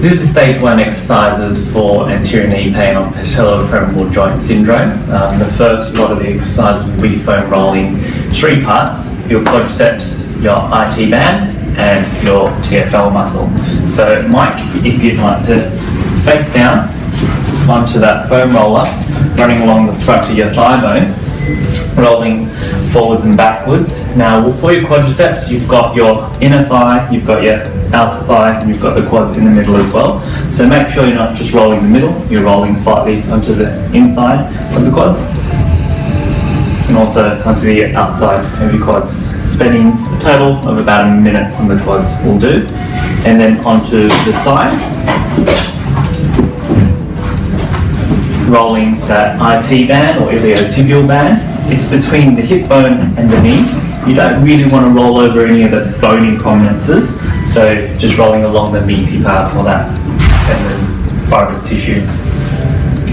This is stage 1 exercises for anterior knee pain on Patello Femoral joint syndrome. The first lot of the exercises will be foam rolling 3 parts: your quadriceps, your IT band, and your TFL muscle. So Mike, if you'd like to face down onto that foam roller, running along the front of your thigh bone, rolling forwards and backwards. Now for your quadriceps, you've got your inner thigh, you've got your outer thigh, and you've got the quads in the middle as well. So make sure you're not just rolling the middle, you're rolling slightly onto the inside of the quads and also onto the outside of your quads. Spending a total of about a minute on the quads will do. And then onto the side, rolling that IT band or iliotibial band. It's between the hip bone and the knee. You don't really want to roll over any of the bony prominences, so just rolling along the meaty part for that and then fibrous tissue.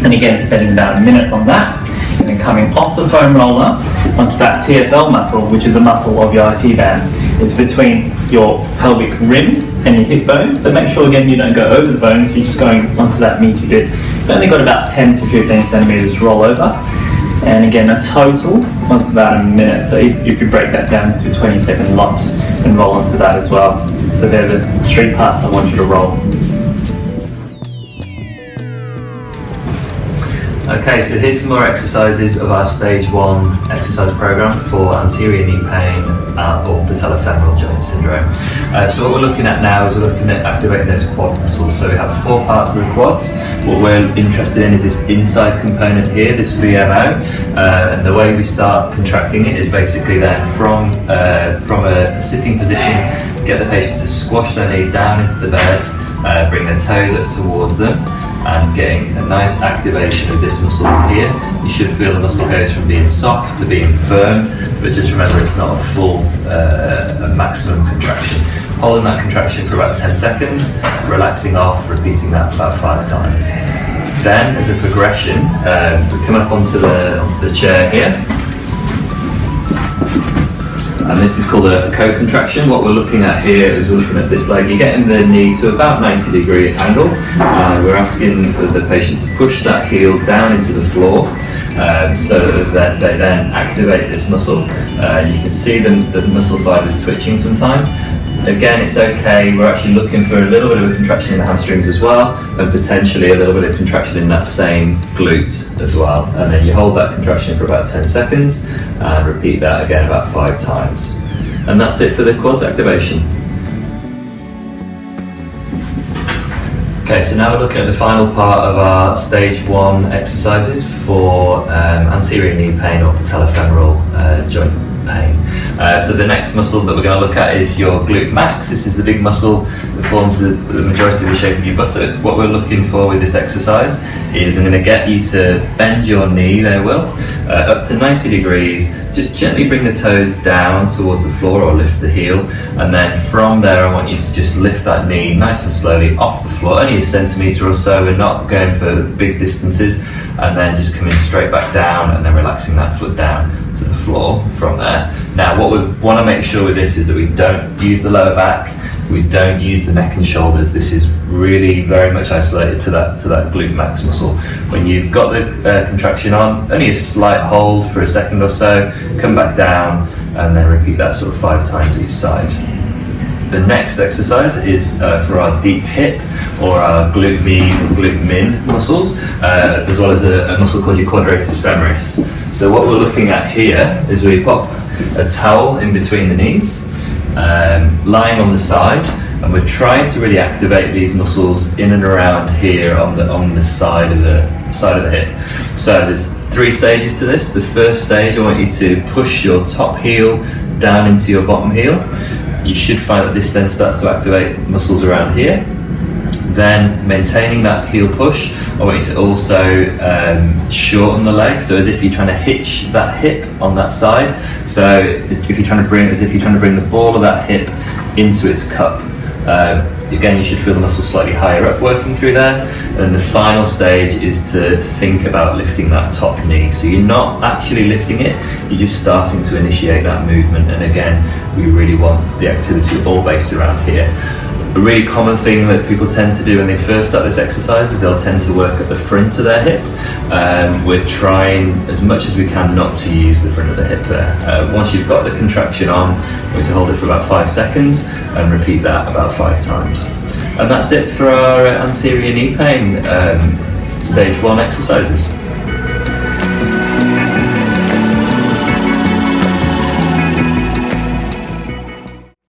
And again, spending about a minute on that, and then coming off the foam roller onto that TFL muscle, which is a muscle of your IT band. It's between your pelvic rim and your hip bone, so make sure again you don't go over the bones, you're just going onto that meaty bit. You've only got about 10 to 15 centimeters to roll over. And again, a total of about a minute. So if you break that down to 20-second lots and roll onto that as well. So they're the 3 parts I want you to roll. Okay, so here's some more exercises of our stage 1 exercise program for anterior knee pain or Patello Femoral joint syndrome. So what we're looking at now is we're looking at activating those quad muscles. So we have 4 parts of the quads. What we're interested in is this inside component here, this VMO. And the way we start contracting it is basically then from a sitting position, get the patient to squash their knee down into the bed, bring their toes up towards them, and getting a nice activation of this muscle here. You should feel the muscle goes from being soft to being firm, but just remember it's not a full, a maximum contraction. Holding that contraction for about 10 seconds, relaxing off, repeating that about 5 times. Then, as a progression, we come up onto the chair here. And this is called a co-contraction. What we're looking at here is we're looking at this leg. You're getting the knee to about 90-degree angle. We're asking the patient to push that heel down into the floor so that they then activate this muscle. You can see the muscle fibers twitching sometimes. Again, it's okay. We're actually looking for a little bit of a contraction in the hamstrings as well, and potentially a little bit of contraction in that same glute as well. And then you hold that contraction for about 10 seconds and repeat that again about 5 times. And that's it for the quads activation. Okay, so now we're looking at the final part of our stage 1 exercises for anterior knee pain or Patello Femoral joint pain. So the next muscle that we're going to look at is your glute max. This is the big muscle that forms the majority of the shape of your buttock. What we're looking for with this exercise is I'm going to get you to bend your knee, there Will, up to 90 degrees. Just gently bring the toes down towards the floor or lift the heel, and then from there I want you to just lift that knee nice and slowly off the floor, only a centimetre or so. We're not going for big distances, and then just coming straight back down and then relaxing that foot down to the floor from there. Now what we want to make sure with this is that we don't use the lower back, we don't use the neck and shoulders. This is really very much isolated to that glute max muscle. When you've got the contraction on, only a slight hold for a second or so, come back down and then repeat that sort of 5 times each side. The next exercise is for our deep hip or our glute med or glute min muscles, as well as a muscle called your Quadriceps femoris. So what we're looking at here is we pop a towel in between the knees, lying on the side, and we're trying to really activate these muscles in and around here on the side of the hip. So there's 3 stages to this. The first stage, I want you to push your top heel down into your bottom heel. You should find that this then starts to activate muscles around here. Then, maintaining that heel push, I want you to also shorten the leg, so as if you're trying to hitch that hip on that side. So if you're trying to bring the ball of that hip into its cup. Again, you should feel the muscle slightly higher up working through there. And the final stage is to think about lifting that top knee. So you're not actually lifting it, you're just starting to initiate that movement. And again, we really want the activity all based around here. A really common thing that people tend to do when they first start this exercise is they'll tend to work at the front of their hip. We're trying as much as we can not to use the front of the hip there. Once you've got the contraction on, we're going to hold it for about 5 seconds and repeat that about 5 times. And that's it for our anterior knee pain stage 1 exercises.